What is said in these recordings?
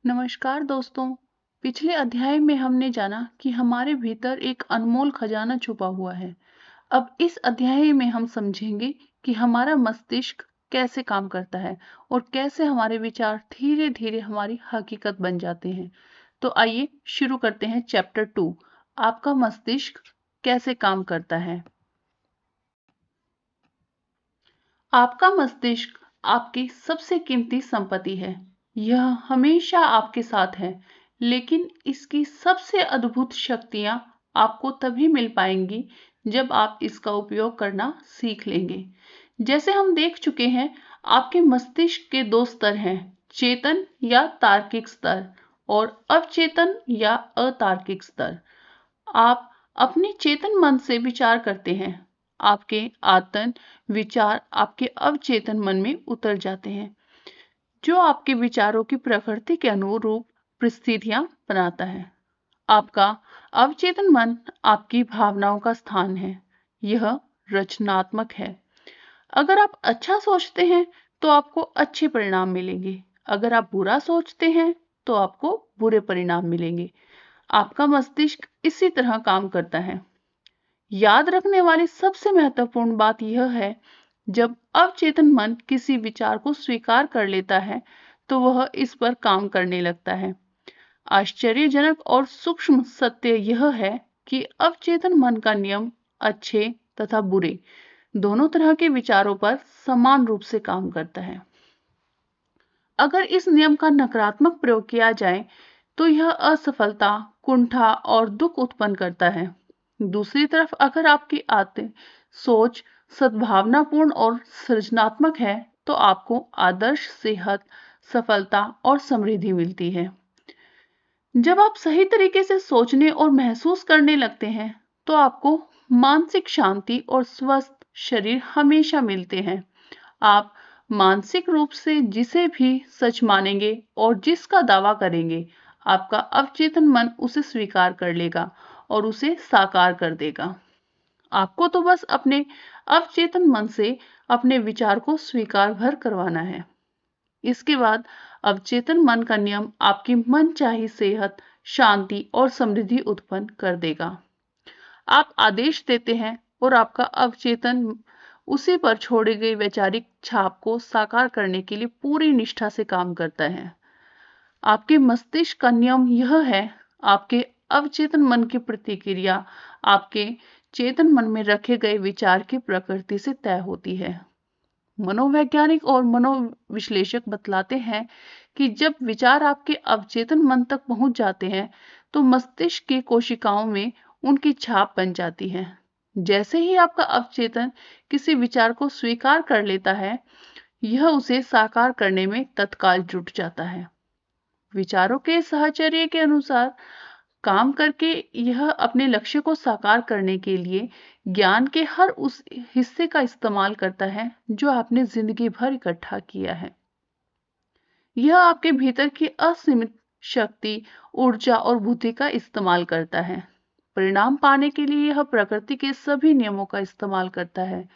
नमस्कार दोस्तों। पिछले अध्याय में हमने जाना कि हमारे भीतर एक अनमोल खजाना छुपा हुआ है। अब इस अध्याय में हम समझेंगे कि हमारा मस्तिष्क कैसे काम करता है और कैसे हमारे विचार धीरे धीरे हमारी हकीकत बन जाते हैं। तो आइए शुरू करते हैं चैप्टर 2। आपका मस्तिष्क कैसे काम करता है। आपका मस्तिष्क आपकी सबसे कीमती संपत्ति है। यह हमेशा आपके साथ है, लेकिन इसकी सबसे अद्भुत शक्तियां आपको तभी मिल पाएंगी जब आप इसका उपयोग करना सीख लेंगे। जैसे हम देख चुके हैं, आपके मस्तिष्क के दो स्तर हैं, चेतन या तार्किक स्तर और अवचेतन या अतार्किक स्तर। आप अपने चेतन मन से विचार करते हैं। आपके आतन विचार आपके अवचेतन मन में उतर जाते हैं, जो आपके विचारों की प्रकृति के अनुरूप परिस्थितियां बनाता है। आपका अवचेतन मन आपकी भावनाओं का स्थान है। यह रचनात्मक है। अगर आप अच्छा सोचते हैं तो आपको अच्छे परिणाम मिलेंगे। अगर आप बुरा सोचते हैं तो आपको बुरे परिणाम मिलेंगे। आपका मस्तिष्क इसी तरह काम करता है। याद रखने वाली सबसे महत्वपूर्ण बात यह है, जब अवचेतन मन किसी विचार को स्वीकार कर लेता है तो वह इस पर काम करने लगता है। आश्चर्यजनक और सूक्ष्म सत्य यह है कि अवचेतन मन का नियम अच्छे तथा बुरे दोनों तरह के विचारों पर समान रूप से काम करता है। अगर इस नियम का नकारात्मक प्रयोग किया जाए तो यह असफलता, कुंठा और दुख उत्पन्न करता है। दूसरी तरफ अगर आपकी आदतें, सोच सद्भावनापूर्ण और सृजनात्मक है तो आपको आदर्श सेहत, सफलता और समृद्धि मिलती है। जब आप सही तरीके से सोचने और महसूस करने लगते हैं तो आपको मानसिक शांति और स्वस्थ शरीर हमेशा मिलते हैं। आप मानसिक रूप से जिसे भी सच मानेंगे और जिसका दावा करेंगे, आपका अवचेतन मन उसे स्वीकार कर लेगा और उसे साकार कर देगा। आपको तो बस अपने अवचेतन मन से अपने विचार को स्वीकार भर करवाना है। इसके बाद अवचेतन मन का नियम आपकी मनचाही सेहत, शांति और समृद्धि उत्पन्न कर देगा। आप आदेश देते हैं और आपका अवचेतन उसी पर छोड़ी गई वैचारिक छाप को साकार करने के लिए पूरी निष्ठा से काम करता है। आपके मस्तिष्क का नियम यह है, आपके अवचेतन मन की प्रतिक्रिया आपके चेतन मन में रखे गए विचार की प्रकृति से तय होती है। मनोवैज्ञानिक और मनोविश्लेषक बतलाते हैं कि जब विचार आपके अवचेतन मन तक पहुंच जाते हैं तो मस्तिष्क की कोशिकाओं में उनकी छाप बन जाती है। जैसे ही आपका अवचेतन किसी विचार को स्वीकार कर लेता है, यह उसे साकार करने में तत्काल जुट जाता है। विचारों के साहचर्य के अनुसार काम करके यह अपने लक्ष्य को साकार करने के लिए ज्ञान के हर उस हिस्से का इस्तेमाल करता है जो आपने जिंदगी भर इकट्ठा किया है। यह आपके भीतर की असीमित शक्ति, ऊर्जा और बुद्धि का इस्तेमाल करता है। परिणाम पाने के लिए यह प्रकृति के सभी नियमों का इस्तेमाल करता है।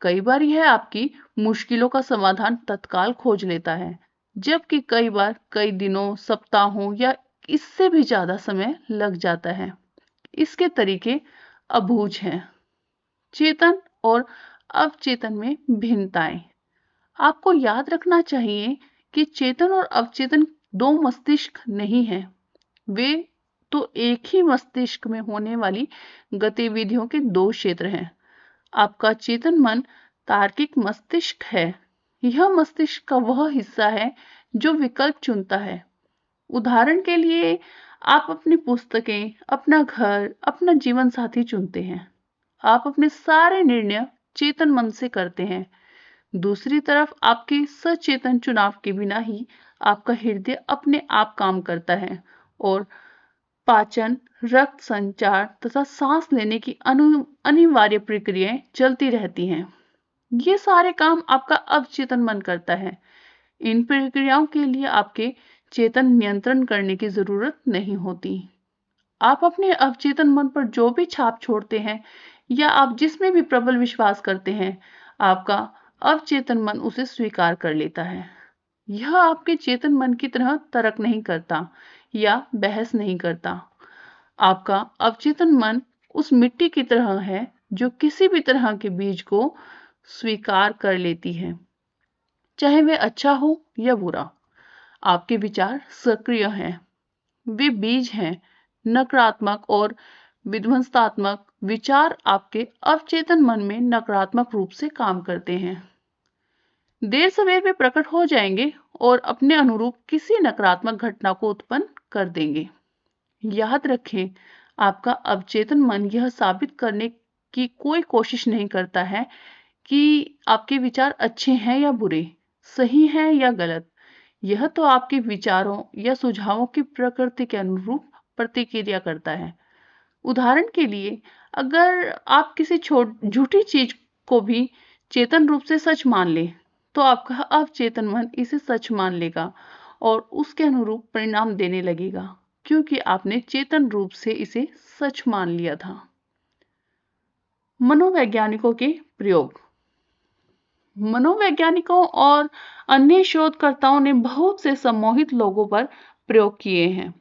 कई बार यह आपकी मुश्किलों का समाधान तत्काल खोज लेता है, जबकि कई बार कई दिनों, सप्ताहों या इससे भी ज्यादा समय लग जाता है। इसके तरीके अबूझ हैं। चेतन और अवचेतन में भिन्नताएं। आपको याद रखना चाहिए कि चेतन और अवचेतन दो मस्तिष्क नहीं हैं। वे तो एक ही मस्तिष्क में होने वाली गतिविधियों के दो क्षेत्र हैं। आपका चेतन मन तार्किक मस्तिष्क है। यह मस्तिष्क का वह हिस्सा है जो विकल्प चुनता है। उदाहरण के लिए, आप अपनी पुस्तकें, अपना घर, अपना जीवन साथी चुनते हैं। आप अपने सारे निर्णय चेतन मन से करते हैं। दूसरी तरफ आपके सचेतन चुनाव के बिना ही आपका हृदय अपने आप काम करता है और पाचन, रक्त संचार तथा सांस लेने की अनिवार्य प्रक्रियाएं चलती रहती हैं। ये सारे काम आपका अवचेतन मन करता है। इन प्रक्रियाओं के लिए आपके चेतन नियंत्रण करने की जरूरत नहीं होती। आप अपने अवचेतन मन पर जो भी छाप छोड़ते हैं या आप जिसमें भी प्रबल विश्वास करते हैं, आपका अवचेतन मन उसे स्वीकार कर लेता है। यह आपके चेतन मन की तरह तर्क नहीं करता या बहस नहीं करता। आपका अवचेतन मन उस मिट्टी की तरह है जो किसी भी तरह के बीज को स्वीकार कर लेती है, चाहे वह अच्छा हो या बुरा। आपके विचार सक्रिय हैं, वे बीज हैं। नकारात्मक और विध्वंसात्मक विचार आपके अवचेतन मन में नकारात्मक रूप से काम करते हैं। देर सवेर वे प्रकट हो जाएंगे और अपने अनुरूप किसी नकारात्मक घटना को उत्पन्न कर देंगे। याद रखें, आपका अवचेतन मन यह साबित करने की कोई कोशिश नहीं करता है कि आपके विचार अच्छे हैं या बुरे, सही हैं या गलत। यह तो आपके विचारों या सुझावों की प्रकृति के अनुरूप प्रतिक्रिया करता है। उदाहरण के लिए, अगर आप किसी झूठी चीज को भी चेतन रूप से सच मान लें, तो आपका अवचेतन मन इसे सच मान लेगा और उसके अनुरूप परिणाम देने लगेगा, क्योंकि आपने चेतन रूप से इसे सच मान लिया था। मनोवैज्ञानिकों के प्रयोग। मनोवैज्ञानिकों और अन्य शोधकर्ताओं ने बहुत से सम्मोहित लोगों पर प्रयोग किए हैं।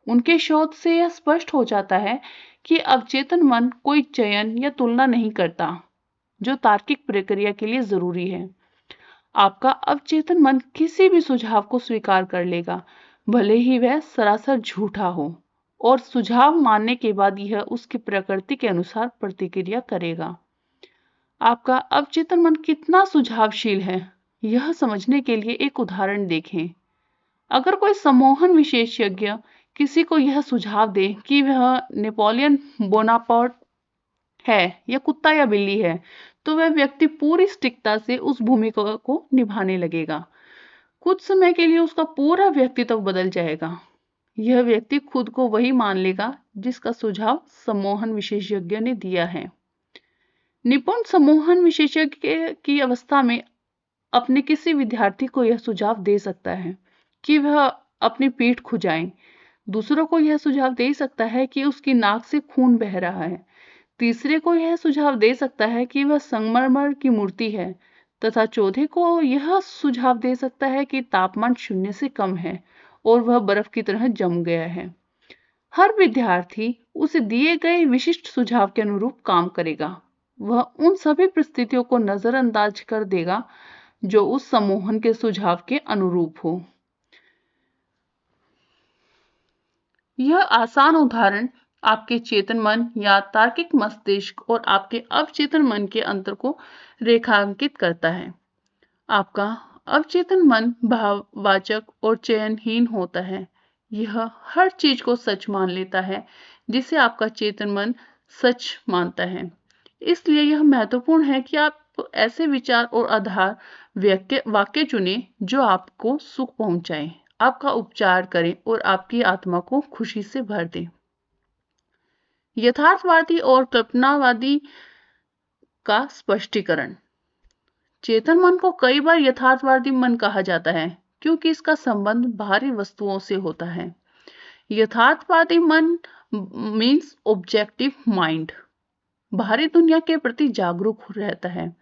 उनके शोध से यह स्पष्ट हो जाता है कि अवचेतन मन कोई चयन या तुलना नहीं करता, जो तार्किक प्रक्रिया के लिए जरूरी है। आपका अवचेतन मन किसी भी सुझाव को स्वीकार कर लेगा, भले ही वह सरासर झूठा हो, और सुझाव मानने के बाद यह उसकी प्रकृति के अनुसार प्रतिक्रिया करेगा। आपका अवचेतन मन कितना सुझावशील है, यह समझने के लिए एक उदाहरण देखें। अगर कोई सम्मोहन विशेषज्ञ किसी को यह सुझाव दे कि वह नेपोलियन बोनापार्ट है या कुत्ता या बिल्ली है, तो वह व्यक्ति पूरी सटीकता से उस भूमिका को निभाने लगेगा। कुछ समय के लिए उसका पूरा व्यक्तित्व बदल जाएगा। यह व्यक्ति खुद को वही मान लेगा जिसका सुझाव सम्मोहन विशेषज्ञ ने दिया है। निपुण सम्मोहन विशेषज्ञ की अवस्था में अपने किसी विद्यार्थी को यह सुझाव दे सकता है कि वह अपनी पीठ खुजाए। दूसरों को यह सुझाव दे सकता है कि उसकी नाक से खून बह रहा है। तीसरे को यह सुझाव दे सकता है कि वह संगमरमर की मूर्ति है, तथा चौथे को यह सुझाव दे सकता है कि तापमान 0 से कम है और वह बर्फ की तरह जम गया है। हर विद्यार्थी उसे दिए गए विशिष्ट सुझाव के अनुरूप काम करेगा। वह उन सभी परिस्थितियों को नजरअंदाज कर देगा जो उस सम्मोहन के सुझाव के अनुरूप हो। यह आसान उदाहरण आपके चेतन मन या तार्किक मस्तिष्क और आपके अवचेतन मन के अंतर को रेखांकित करता है। आपका अवचेतन मन भाववाचक और चयनहीन होता है। यह हर चीज को सच मान लेता है जिसे आपका चेतन मन सच मानता है। इसलिए यह महत्वपूर्ण है कि आप ऐसे विचार और आधार वाक्य चुनें जो आपको सुख पहुंचाए, आपका उपचार करें और आपकी आत्मा को खुशी से भर दें। यथार्थवादी और कल्पनावादी का स्पष्टीकरण। चेतन मन को कई बार यथार्थवादी मन कहा जाता है क्योंकि इसका संबंध बाहरी वस्तुओं से होता है। यथार्थवादी मन मीन्स ऑब्जेक्टिव माइंड बाहरी दुनिया के प्रति जागरूक रहता है।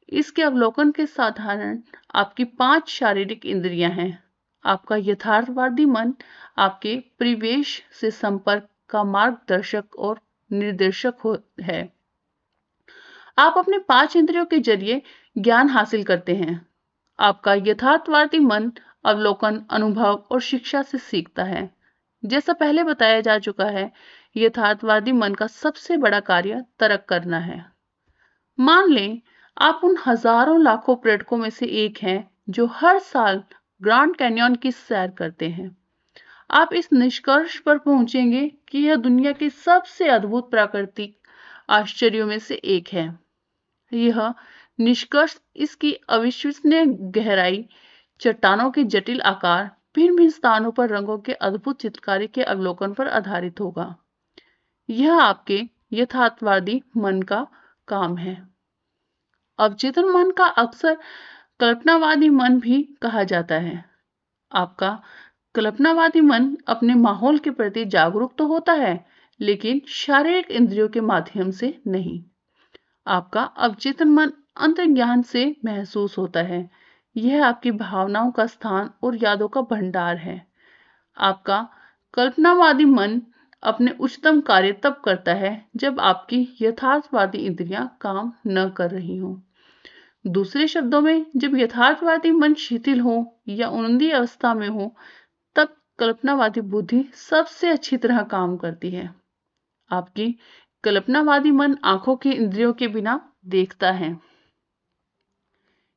इसके अवलोकन के साधारण आपकी 5 शारीरिक इंद्रियां हैं। आपका यथार्थवादी मन आपके परिवेश से संपर्क का मार्गदर्शक और निर्देशक है। आप अपने 5 इंद्रियों के जरिए ज्ञान हासिल करते हैं। आपका यथार्थवादी मन अवलोकन, अनुभव और शिक्षा से सीखता है। जैसा पहले बताया जा चुका है, यथार्थवादी मन का सबसे बड़ा कार्य तर्क करना है। मान लें आप उन हजारों लाखों पर्यटकों में से एक हैं जो हर साल ग्रैंड कैन्यन की सैर करते हैं। आप इस निष्कर्ष पर पहुंचेंगे कि यह दुनिया के सबसे अद्भुत प्राकृतिक आश्चर्यों में से एक है। यह निष्कर्ष इसकी अविश्वसनीय गहराई, चट्टानों के जटिल आकार, भिन्न भिन्न स्थानों पर रंगों के अद्भुत चित्रकारी के अवलोकन पर आधारित होगा। यह आपके यथार्थवादी मन का काम है। अवचेतन मन का अक्सर कल्पनावादी मन भी कहा जाता है। आपका कल्पनावादी मन अपने माहौल के प्रति जागरूक तो होता है, लेकिन शारीरिक इंद्रियों के माध्यम से नहीं। आपका अवचेतन मन अंतर्ज्ञान से महसूस होता है। यह आपकी भावनाओं का स्थान और यादों का भंडार है। आपका कल्पनावादी मन अपने उच्चतम कार्य तब करता है जब आपकी यथार्थवादी इंद्रियां काम न कर रही हों। दूसरे शब्दों में, जब यथार्थवादी मन शिथिल हो या उन्नति अवस्था में हो, तब कल्पनावादी बुद्धि सबसे अच्छी तरह काम करती है। आपकी कल्पनावादी मन आंखों के इंद्रियों के बिना देखता है।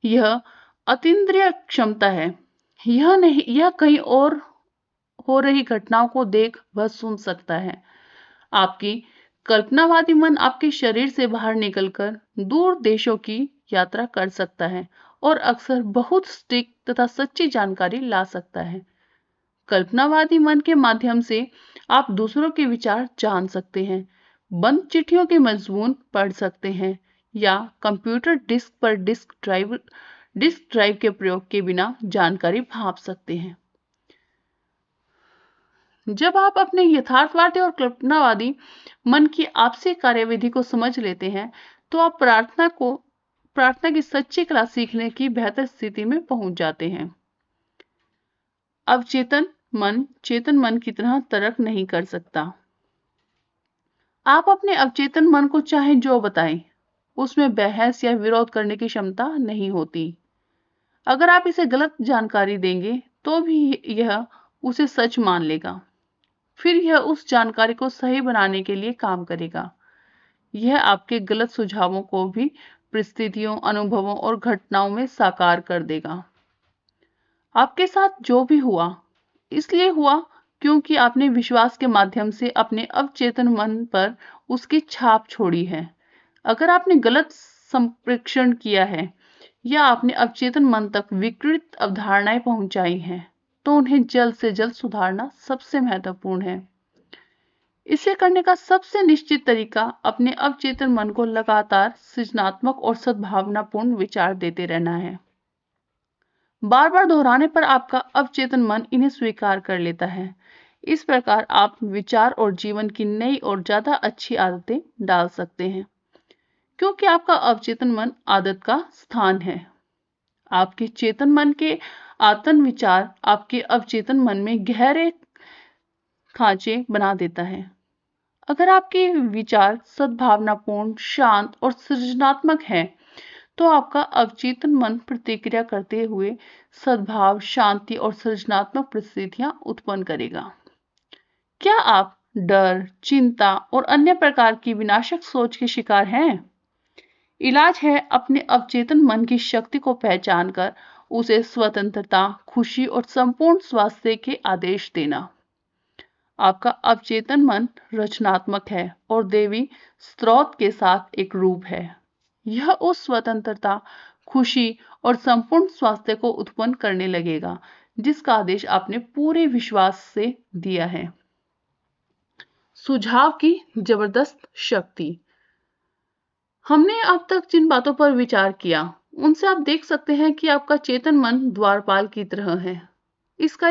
यह अतीन्द्रिय क्षमता है। यह कहीं और हो रही घटनाओं को देख व सुन सकता है। आपकी कल्पनावादी मन आपके शरीर से बाहर निकलकर दूर देशों की यात्रा कर सकता है और अक्सर बहुत सटीक तथा सच्ची जानकारी ला सकता है। कल्पनावादी मन के माध्यम से आप दूसरों के विचार जान सकते हैं, बंद चिट्ठियों के मजमून पढ़ सकते हैं या कंप्यूटर डिस्क पर डिस्क ड्राइव के प्रयोग के बिना जानकारी भाप सकते हैं। जब आप अपने यथार्थवादी और कल्पनावादी मन की आपसी कार्यविधि को समझ लेते हैं, तो आप प्रार्थना की सच्ची कला सीखने की बेहतर स्थिति में पहुंच जाते हैं। अवचेतन मन चेतन मन की तरह तर्क नहीं कर सकता। आप अपने अवचेतन मन को चाहे जो बताएं, उसमें बहस या विरोध करने की क्षमता नहीं होती। अगर आप इसे गलत जानकारी देंगे, तो भी यह उसे सच मान लेगा। फिर यह उस जानकारी को सही बनाने के लिए काम करेगा। यह आपके गलत सुझावों को भी परिस्थितियों, अनुभवों और घटनाओं में साकार कर देगा। आपके साथ जो भी हुआ, इसलिए हुआ क्योंकि आपने विश्वास के माध्यम से अपने अवचेतन मन पर उसकी छाप छोड़ी है। अगर आपने गलत संप्रेषण किया है या आपने अवचेतन मन तक विकृत अवधारणाएं पहुंचाई हैं, तो उन्हें जल्द से जल्द सुधारना सबसे महत्वपूर्ण है। इसे करने का सबसे निश्चित तरीका अपने अवचेतन मन को लगातार सृजनात्मक और सद्भावनापूर्ण विचार देते रहना है। बार बार दोहराने पर आपका अवचेतन मन इन्हें स्वीकार कर लेता है। इस प्रकार आप विचार और जीवन की नई और ज्यादा अच्छी आदतें डाल सकते हैं, क्योंकि आपका अवचेतन मन आदत का स्थान है। आपके चेतन मन के आतन विचार आपके अवचेतन मन में गहरे खांचे बना देता है। अगर आपके विचार सद्भावनापूर्ण, शांत और सृजनात्मक हैं, तो आपका अवचेतन मन प्रतिक्रिया करते हुए सद्भाव, शांति और सृजनात्मक परिस्थितियां उत्पन्न करेगा। क्या आप डर, चिंता और अन्य प्रकार की विनाशक सोच के शिकार हैं? इलाज है अपने अवचेतन मन की शक्ति को पहचान कर उसे स्वतंत्रता, खुशी और संपूर्ण स्वास्थ्य के आदेश देना। आपका अवचेतन मन रचनात्मक है और देवी स्रोत के साथ एक रूप है। यह उस स्वतंत्रता, खुशी और संपूर्ण स्वास्थ्य को उत्पन्न करने लगेगा जिसका आदेश आपने पूरे विश्वास से दिया है। सुझाव की जबरदस्त शक्ति। हमने अब तक जिन बातों पर विचार किया, उनसे आप देख सकते हैं कि आपका चेतन मन द्वारपाल की तरह है। इसका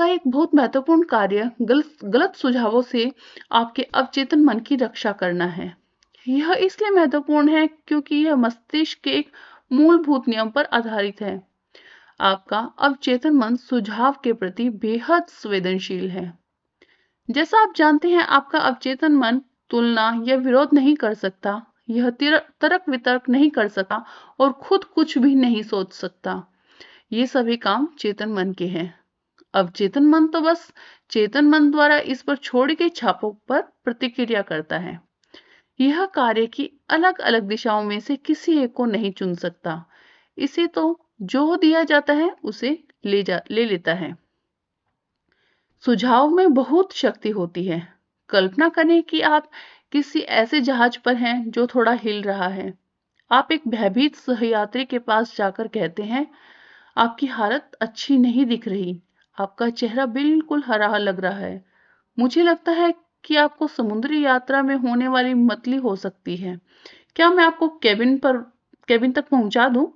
एक बहुत महत्वपूर्ण कार्य गलत सुझावों से आपके अवचेतन मन की रक्षा करना है। यह इसलिए महत्वपूर्ण है क्योंकि यह मस्तिष्क के एक मूलभूत नियम पर आधारित है। आपका अवचेतन मन सुझाव के प्रति बेहद संवेदनशील है। जैसा आप जानते हैं, आपका अवचेतन मन तुलना या विरोध नहीं कर सकता, यह तर्क वितर्क नहीं कर सकता और खुद कुछ भी नहीं सोच सकता। ये सभी काम चेतन मन के हैं। अवचेतन मन तो बस चेतन मन द्वारा इस पर छोड़ी गई छापों पर प्रतिक्रिया करता है। यह कार्य की अलग अलग दिशाओं में से किसी एक को नहीं चुन सकता। इसे तो जो दिया जाता है उसे ले लेता है। सुझाव में बहुत शक्ति होती है। कल्पना करें कि आप किसी ऐसे जहाज पर हैं जो थोड़ा हिल रहा है। आप एक भयभीत सहयात्री के पास जाकर कहते हैं, आपकी हालत अच्छी नहीं दिख रही, आपका चेहरा बिल्कुल हरा लग रहा है। मुझे लगता है कि आपको समुद्री यात्रा में होने वाली मतली हो सकती है। क्या मैं आपको केबिन तक पहुंचा दूं?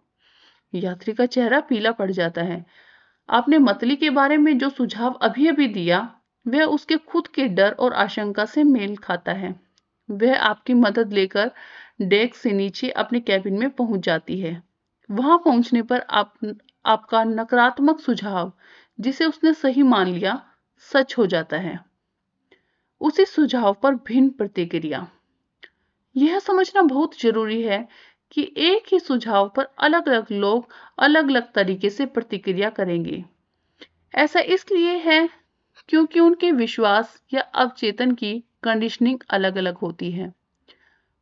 यात्री का चेहरा पीला पड़ जाता है। आपने मतली के बारे में जो सुझाव अभी अभी दिया, वह उसके खुद के डर और आशंका से मेल खाता है। वह आपकी मदद लेकर डेस्क से नीचे अपने कैबिन में पहुंच जाती है। वहां पहुंचने पर आपका नकारात्मक सुझाव, जिसे उसने सही मान लिया, सच हो जाता है। उसी सुझाव पर भिन्न प्रतिक्रिया। यह समझना बहुत जरूरी है कि एक ही सुझाव पर अलग अलग लोग अलग अलग तरीके से प्रतिक्रिया करेंगे। ऐसा इसलिए है क्योंकि उनके विश्वास या अवचेतन की कंडीशनिंग अलग अलग होती है।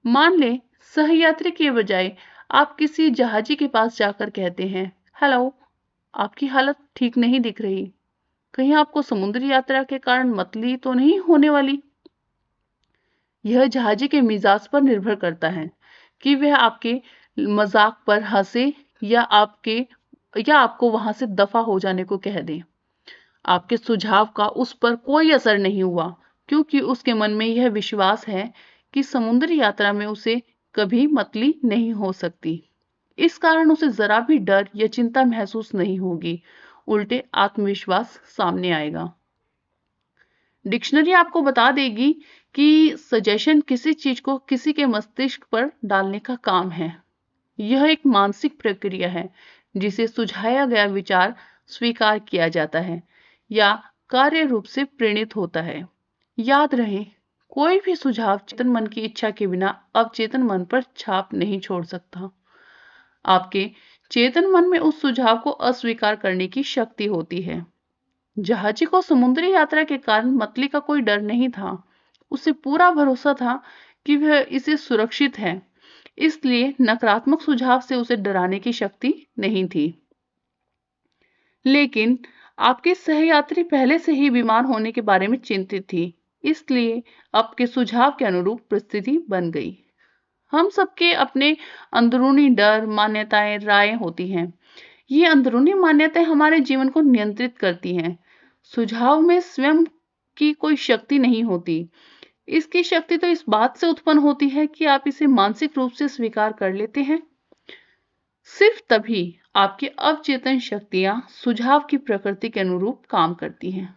मान लें, सहयात्री के बजाय आप किसी जहाजी के पास जाकर कहते हैं, हेलो, आपकी हालत ठीक नहीं दिख रही, कहीं आपको समुद्री यात्रा के कारण मतली तो नहीं होने वाली। यह जहाजी के मिजाज पर निर्भर करता है कि वह आपके मजाक पर हंसे या आपको वहां से दफा हो जाने को कह दे। आपके सुझाव का उस पर कोई असर नहीं हुआ क्योंकि उसके मन में यह विश्वास है कि समुद्री यात्रा में उसे कभी मतली नहीं हो सकती। इस कारण उसे जरा भी डर या चिंता महसूस नहीं होगी, उल्टे आत्मविश्वास सामने आएगा। डिक्शनरी आपको बता देगी कि सजेशन किसी चीज को किसी के मस्तिष्क पर डालने का काम है। यह एक मानसिक प्रक्रिया है जिसे सुझाया गया विचार स्वीकार किया जाता है या कार्य रूप से प्रेरित होता है। याद रहे, कोई भी सुझाव चेतन मन की इच्छा के बिना अवचेतन मन पर छाप नहीं छोड़ सकता। आपके चेतन मन में उस सुझाव को अस्वीकार करने की शक्ति होती है। जहाजी को समुद्री यात्रा के कारण मतली का कोई डर नहीं था। उसे पूरा भरोसा था कि वह इसे सुरक्षित है, इसलिए नकारात्मक सुझाव से उसे डराने की शक्ति नहीं थी। लेकिन आपके सहयात्री पहले से ही बीमार होने के बारे में चिंतित थी, इसलिए आपके सुझाव के अनुरूप परिस्थिति बन गई। हम सबके अपने अंदरूनी डर, मान्यताएं, राय होती हैं। ये अंदरूनी मान्यताएं हमारे जीवन को नियंत्रित करती हैं। सुझाव में स्वयं की कोई शक्ति नहीं होती। इसकी शक्ति तो इस बात से उत्पन्न होती है कि आप इसे मानसिक रूप से स्वीकार कर लेते हैं। सिर्फ तभी आपकी अवचेतन शक्तियां सुझाव की प्रकृति के अनुरूप काम करती हैं।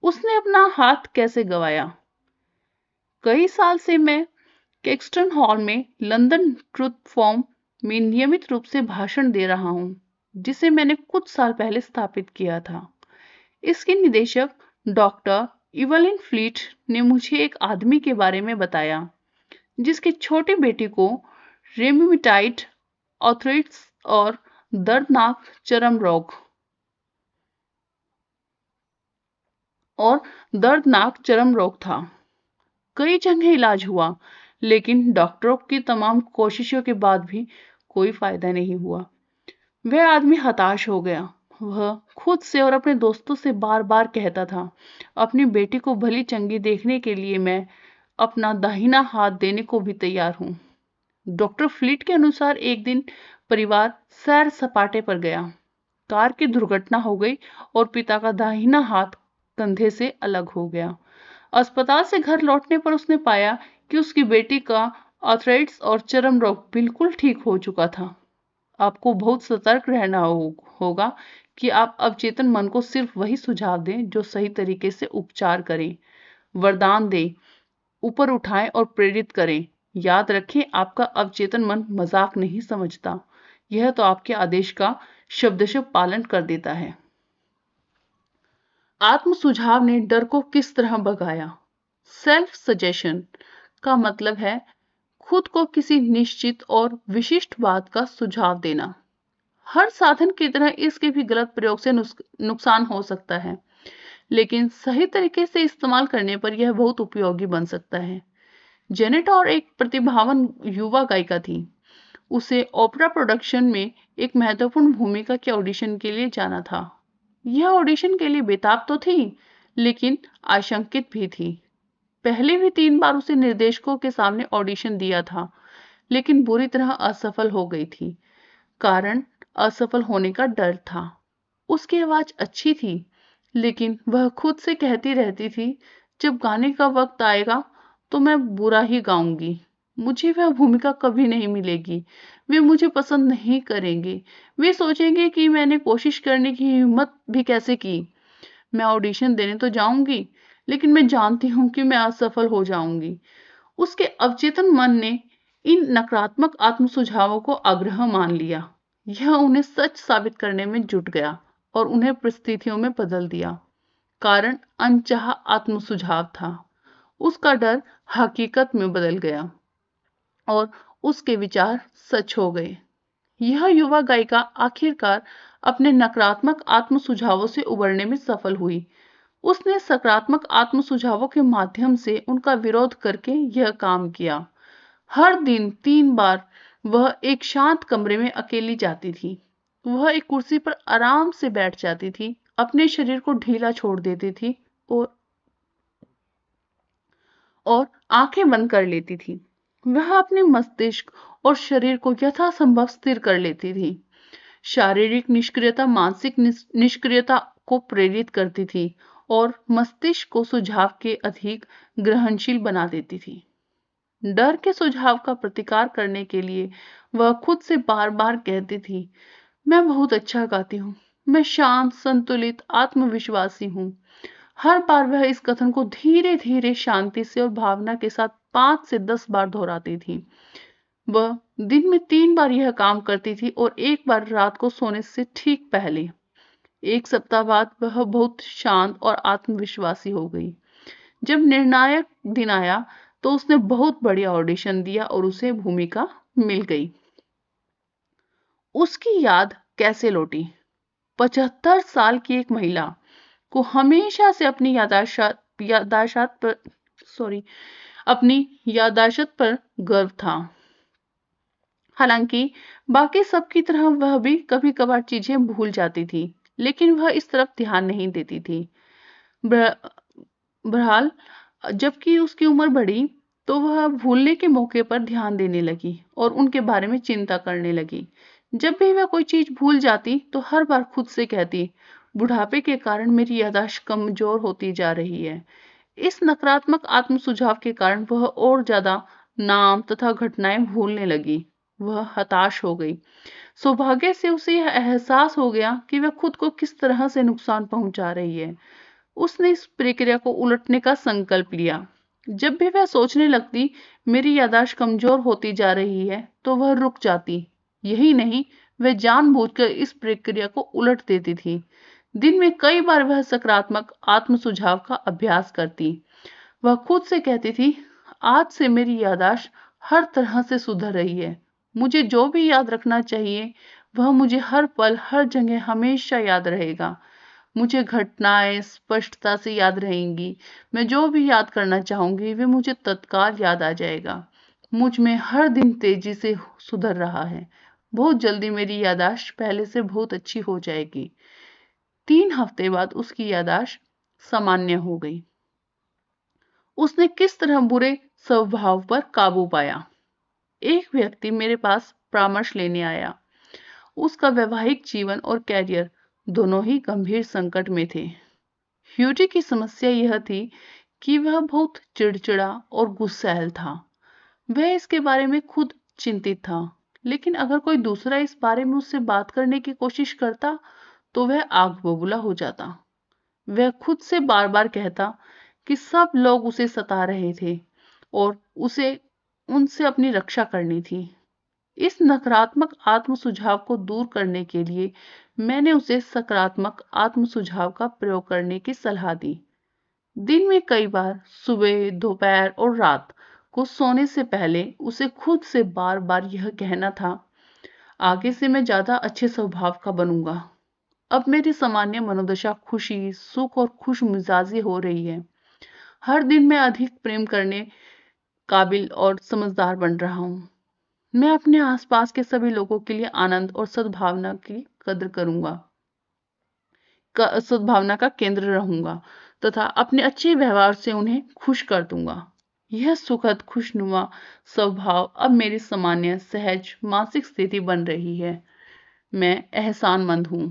उसने अपना हाथ कैसे गंवाया? कई साल से मैं कैक्सटन हॉल में लंदन ट्रुथ फॉर्म में नियमित रूप से भाषण दे रहा हूं, जिसे मैंने कुछ साल पहले स्थापित किया था। इसके निदेशक डॉक्टर इवलिन फ्लीट ने मुझे एक आदमी के बारे में बताया जिसके छोटे बेटे को रेमिटाइड आर्थराइटिस और दर्दनाक चर्म रोग था। कई जगह इलाज हुआ, लेकिन डॉक्टरों की तमाम कोशिशों के बाद भी कोई फायदा नहीं हुआ। वह आदमी हताश हो गया। वह खुद से और अपने दोस्तों से बार बार कहता था, अपनी बेटी को भली चंगी देखने के लिए मैं अपना दाहिना हाथ देने को भी तैयार हूं। डॉक्टर फ्लीट के अनुसार एक दिन परिवार सैर सपाटे पर गया। कार की दुर्घटना हो गई और पिता का दाहिना हाथ कंधे से अलग हो गया। अस्पताल से घर लौटने पर उसने पाया कि उसकी बेटी का आर्थराइटिस और चर्म रोग बिल्कुल ठीक हो चुका था। आपको बहुत सतर्क रहना होगा कि आप अवचेतन मन को सिर्फ वही सुझाव दें जो सही तरीके से उपचार करें, वरदान दें, ऊपर उठाएं और प्रेरित करें। याद रखें, आपका अवचेतन मन मजाक नहीं समझता। यह तो आपके आदेश का शब्दशः पालन कर देता है। आत्म सुझाव ने डर को किस तरह भगाया? सेल्फ सजेशन का मतलब है खुद को किसी निश्चित और विशिष्ट बात का सुझाव देना। हर साधन की तरह इसके भी गलत प्रयोग से नुकसान हो सकता है, लेकिन सही तरीके से इस्तेमाल करने पर यह बहुत उपयोगी बन सकता है। जेनेट और एक प्रतिभावान युवा गायिका थी। उसे ओपेरा प्रोडक्शन में एक महत्वपूर्ण भूमिका के ऑडिशन के लिए जाना था। यह ऑडिशन के लिए बेताब तो थी, लेकिन आशंकित भी थी। पहले भी 3 बार उसे निर्देशकों के सामने ऑडिशन दिया था, लेकिन बुरी तरह असफल हो गई थी। कारण असफल होने का डर था। उसकी आवाज अच्छी थी, लेकिन वह खुद से कहती रहती थी, जब गाने का वक्त आएगा तो मैं बुरा ही गाऊंगी। मुझे वह भूमिका कभी नहीं मिलेगी। वे मुझे पसंद नहीं करेंगे। वे सोचेंगे कि मैंने कोशिश करने की हिम्मत भी कैसे की। मैं ऑडिशन देने तो जाऊंगी, लेकिन मैं जानती हूं कि मैं असफल हो जाऊंगी। उसके अवचेतन मन ने इन नकारात्मक आत्म सुझावों को आग्रह मान लिया। यह उन्हें सच साबित करने में जुट गया और उन्हें परिस्थितियों में बदल दिया। कारण अनचाहा आत्म सुझाव था। उसका डर हकीकत में बदल गया और उसके विचार सच हो गए। यह युवा गायिका आखिरकार अपने नकारात्मक आत्म सुझावों से उबरने में सफल हुई। उसने सकारात्मक आत्म सुझावों के माध्यम से उनका विरोध करके यह काम किया। हर दिन 3 बार वह एक शांत कमरे में अकेली जाती थी। वह एक कुर्सी पर आराम से बैठ जाती थी, अपने शरीर को ढीला छोड़ देती थी और आंखें बंद कर लेती थी। वह अपने मस्तिष्क और शरीर को यथासंभव स्थिर कर लेती थी। शारीरिक निष्क्रियता मानसिक निष्क्रियता को प्रेरित करती थी और मस्तिष्क को सुझाव के अधिक ग्रहणशील बना देती थी। डर के सुझाव का प्रतिकार करने के लिए वह खुद से बार बार कहती थी, मैं बहुत अच्छा गाती हूँ, मैं शांत, संतुलित, आत्मविश्वासी हूँ। हर बार वह इस कथन को धीरे धीरे शांति से और भावना के साथ 5 से 10 बार दोहराती थी। वह दिन में 3 बार यह काम करती थी और एक बार रात को सोने से ठीक पहले। एक सप्ताह बाद वह बहुत शांत और आत्मविश्वासी हो गई। जब निर्णायक दिन आया तो उसने बहुत बढ़िया ऑडिशन दिया और उसे भूमिका मिल गई। उसकी याद कैसे लौटी? 75 साल की एक महिला को हमेशा से अपनी यादाश्त पर गर्व था। हालांकि बाकी सबकी तरह वह भी कभी कभार चीजें भूल जाती थी, लेकिन वह इस तरफ ध्यान नहीं देती थी। बहरहाल जबकि उसकी उम्र बढ़ी तो वह भूलने के मौके पर ध्यान देने लगी और उनके बारे में चिंता करने लगी। जब भी वह कोई चीज भूल जाती तो हर बार खुद से कहती, बुढ़ापे के कारण मेरी याददाश्त कमजोर होती जा रही है। इस नकारात्मक आत्म सुझाव के कारण वह और ज्यादा नाम तथा घटनाएं भूलने लगी। वह हताश हो गई। सौभाग्य से उसे यह एहसास हो गया कि वह खुद को किस तरह से नुकसान पहुंचा रही है। उसने इस प्रक्रिया को उलटने का संकल्प लिया। जब भी वह सोचने लगती, मेरी याददाश्त कमजोर होती जा रही है, तो वह रुक जाती। यही नहीं, वह जानबूझकर इस प्रक्रिया को उलट देती थी। दिन में कई बार वह सकारात्मक आत्म सुझाव का अभ्यास करती। वह खुद से कहती थी, आज से मेरी याददाश्त हर तरह से सुधर रही है। मुझे जो भी याद रखना चाहिए वह मुझे हर पल हर जगह हमेशा याद रहेगा। मुझे घटनाएं स्पष्टता से याद रहेंगी। मैं जो भी याद करना चाहूंगी वे मुझे तत्काल याद आ जाएगा। मुझ में हर दिन तेजी से सुधर रहा है। बहुत जल्दी मेरी याददाश्त पहले से बहुत अच्छी हो जाएगी। 3 हफ्ते बाद उसकी याददाश्त सामान्य हो गई। उसने किस तरह बुरे स्वभाव पर काबू पाया? एक व्यक्ति मेरे पास परामर्श लेने आया। उसका वैवाहिक जीवन और कैरियर दोनों ही गंभीर संकट में थे। ह्यूजी की समस्या यह थी कि वह बहुत चिड़चिड़ा और गुस्सैल था। वह इसके बारे में खुद चिंतित था, लेकिन अगर कोई दूसरा इस बारे में उससे बात करने की कोशिश करता तो वह आग बबूला हो जाता। वह खुद से बार बार कहता कि सब लोग उसे सता रहे थे और उसे उनसे अपनी रक्षा करनी थी। इस नकारात्मक आत्म सुझाव को दूर करने के लिए मैंने उसे सकारात्मक आत्म सुझाव का प्रयोग करने की सलाह दी। दिन में कई बार सुबह, दोपहर और रात को सोने से पहले उसे खुद से बार बार यह कहना था, आगे से मैं ज्यादा अच्छे स्वभाव का बनूंगा। अब मेरी सामान्य मनोदशा खुशी, सुख और खुश मिजाजी हो रही है। हर दिन मैं अधिक प्रेम करने काबिल और समझदार बन रहा हूँ। मैं अपने आसपास के सभी लोगों के लिए आनंद और सद्भावना की कद्र करूंगा, सद्भावना का केंद्र रहूंगा तथा अपने अच्छे व्यवहार से उन्हें खुश कर दूंगा। यह सुखद खुशनुमा स्वभाव अब मेरी सामान्य सहज मानसिक स्थिति बन रही है। मैं एहसानमंद हूं।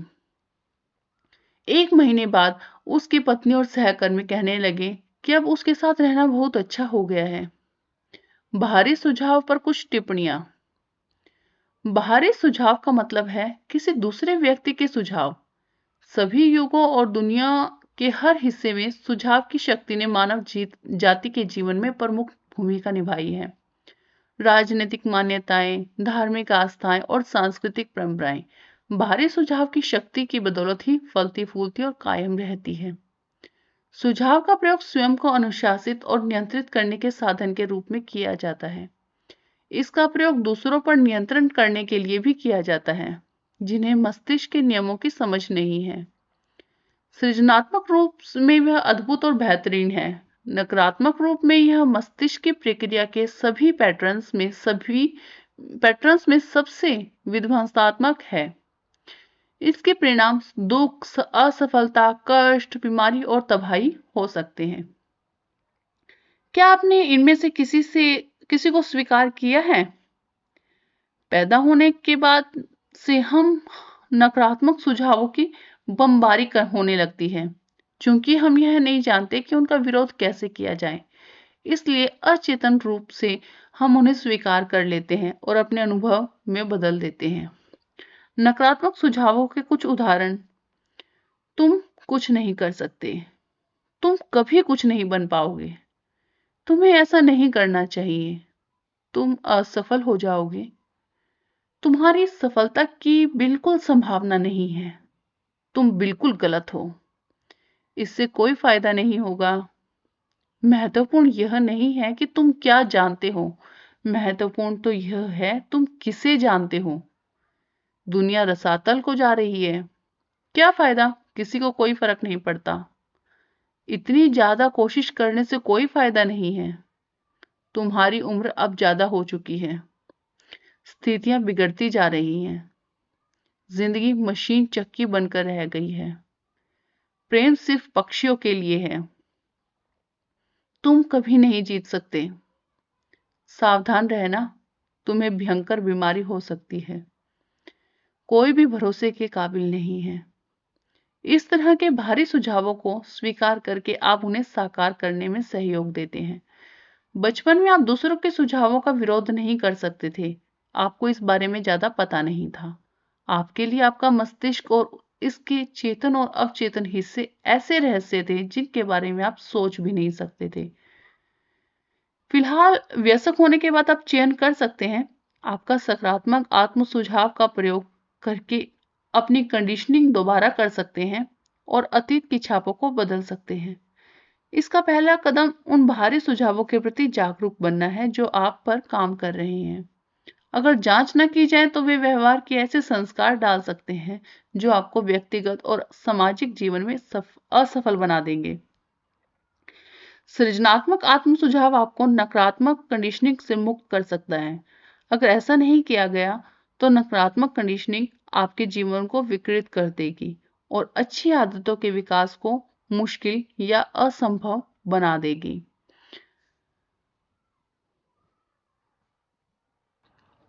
1 महीने बाद उसकी पत्नी और सहकर्मी कहने लगे कि अब उसके साथ रहना बहुत अच्छा हो गया है। बाहरी सुझाव पर कुछ टिप्पणियां। बाहरी सुझाव का मतलब है किसी दूसरे व्यक्ति के सुझाव। सभी युगों और दुनिया के हर हिस्से में सुझाव की शक्ति ने मानव जाति के जीवन में प्रमुख भूमिका निभाई है। राजनीतिक मान्यताएं, धार्मिक आस्थाएं और सांस्कृतिक परंपराएं बाहरी सुझाव की शक्ति की बदौलत ही फलती फूलती और कायम रहती है। सुझाव का प्रयोग स्वयं को अनुशासित और नियंत्रित करने के साधन के रूप में किया जाता है। इसका प्रयोग दूसरों पर नियंत्रण करने के लिए भी किया जाता है, जिन्हें मस्तिष्क के नियमों की समझ नहीं है। सृजनात्मक रूप में वह अद्भुत और बेहतरीन है। नकारात्मक रूप में यह मस्तिष्क की प्रक्रिया के सभी पैटर्न्स में सबसे विध्वंसात्मक है। इसके परिणाम दुख, असफलता, कष्ट, बीमारी और तबाही हो सकते हैं। क्या आपने इनमें से किसी को स्वीकार किया है? पैदा होने के बाद से हम नकारात्मक सुझावों की बमबारी होने लगती है, क्योंकि हम यह नहीं जानते कि उनका विरोध कैसे किया जाए। इसलिए अचेतन रूप से हम उन्हें स्वीकार कर लेते हैं और अपने अनुभव में बदल देते हैं। नकारात्मक सुझावों के कुछ उदाहरण: तुम कुछ नहीं कर सकते, तुम कभी कुछ नहीं बन पाओगे, तुम्हें ऐसा नहीं करना चाहिए, तुम असफल हो जाओगे, तुम्हारी सफलता की बिल्कुल संभावना नहीं है, तुम बिल्कुल गलत हो, इससे कोई फायदा नहीं होगा। महत्वपूर्ण यह नहीं है कि तुम क्या जानते हो, महत्वपूर्ण तो यह है तुम किसे जानते हो। दुनिया रसातल को जा रही है, क्या फायदा, किसी को कोई फर्क नहीं पड़ता। इतनी ज्यादा कोशिश करने से कोई फायदा नहीं है, तुम्हारी उम्र अब ज्यादा हो चुकी है, स्थितियां बिगड़ती जा रही हैं, जिंदगी मशीन चक्की बनकर रह गई है, प्रेम सिर्फ पक्षियों के लिए है, तुम कभी नहीं जीत सकते, सावधान रहना, तुम्हें भयंकर बीमारी हो सकती है, कोई भी भरोसे के काबिल नहीं है। इस तरह के भारी सुझावों को स्वीकार करके आप उन्हें साकार करने में सहयोग देते हैं। बचपन में आप दूसरों के सुझावों का विरोध नहीं कर सकते थे, आपको इस बारे में ज्यादा पता नहीं था। आपके लिए आपका मस्तिष्क और इसके चेतन और अवचेतन हिस्से ऐसे रहस्य थे जिनके बारे में आप सोच भी नहीं सकते थे। फिलहाल वयस्क होने के बाद आप चयन कर सकते हैं। आपका सकारात्मक आत्म सुझाव का प्रयोग करके अपनी कंडीशनिंग दोबारा कर सकते हैं और अतीत की छापों को बदल सकते हैं। इसका पहला कदम उन बाहरी सुझावों के प्रति जागरूक बनना है जो आप पर काम कर रहे हैं। अगर जांच न की जाए तो वे व्यवहार के ऐसे संस्कार डाल सकते हैं जो आपको व्यक्तिगत और सामाजिक जीवन में असफल बना देंगे। सृजनात्मक आत्म सुझाव आपको नकारात्मक कंडीशनिंग से मुक्त कर सकता है। अगर ऐसा नहीं किया गया तो नकारात्मक कंडीशनिंग आपके जीवन को विकृत कर देगी और अच्छी आदतों के विकास को मुश्किल या असंभव बना देगी।